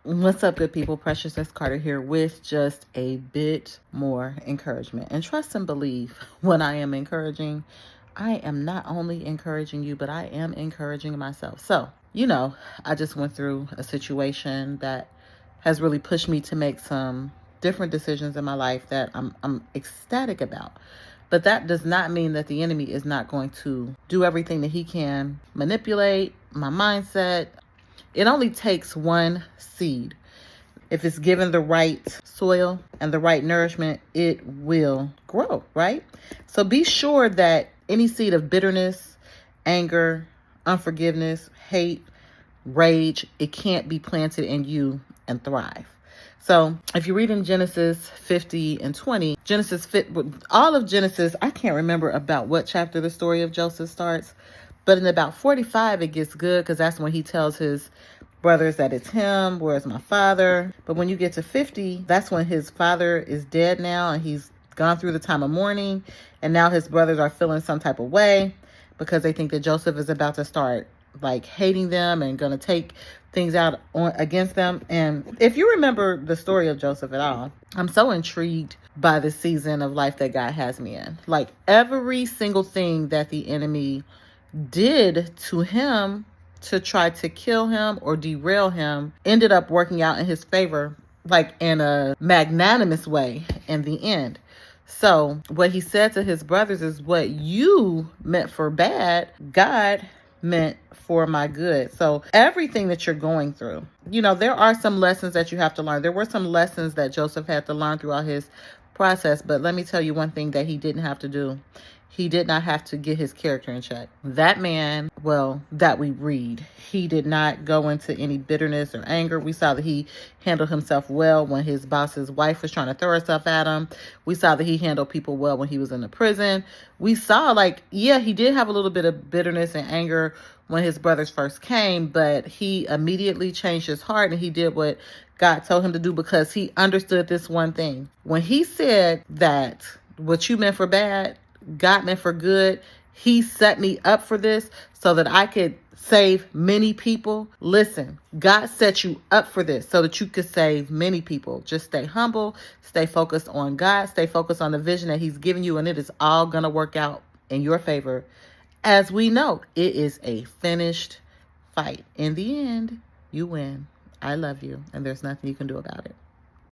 What's up, good people? Precious S. Carter here with just a bit more encouragement. And trust and believe when I am encouraging, I am not only encouraging you, but I am encouraging myself. So, I just went through a situation that has really pushed me to make some different decisions in my life that I'm ecstatic about. But that does not mean that the enemy is not going to do everything that he can, manipulate my mindset. It only takes one seed. If it's given the right soil and the right nourishment, it will grow, right? So be sure that any seed of bitterness, anger, unforgiveness, hate, rage, it can't be planted in you and thrive. So if you read in Genesis 50 and 20, all of Genesis, I can't remember about what chapter the story of Joseph starts, but in about 45, it gets good because that's when he tells his brothers that it's him, where's my father? But when you get to 50, that's when his father is dead now and he's gone through the time of mourning. And now his brothers are feeling some type of way because they think that Joseph is about to start hating them and going to take things out against them. And if you remember the story of Joseph at all, I'm so intrigued by the season of life that God has me in. Every single thing that the enemy did to him to try to kill him or derail him ended up working out in his favor, in a magnanimous way in the end. So what he said to his brothers is, what you meant for bad, God meant for my good. So everything that you're going through, there are some lessons that you have to learn. There were some lessons that Joseph had to learn throughout his process, but let me tell you one thing that he didn't have to do. He did not have to get his character in check. That man, that we read, he did not go into any bitterness or anger. We saw that he handled himself well when his boss's wife was trying to throw herself at him. We saw that he handled people well when he was in the prison. We saw, he did have a little bit of bitterness and anger when his brothers first came, but he immediately changed his heart and he did what God told him to do because he understood this one thing. When he said that what you meant for bad, God meant for good, he set me up for this so that I could save many people. Listen, God set you up for this so that you could save many people. Just stay humble, stay focused on God, stay focused on the vision that he's given you, and it is all going to work out in your favor. As we know, it is a finished fight. In the end, you win. I love you, and there's nothing you can do about it.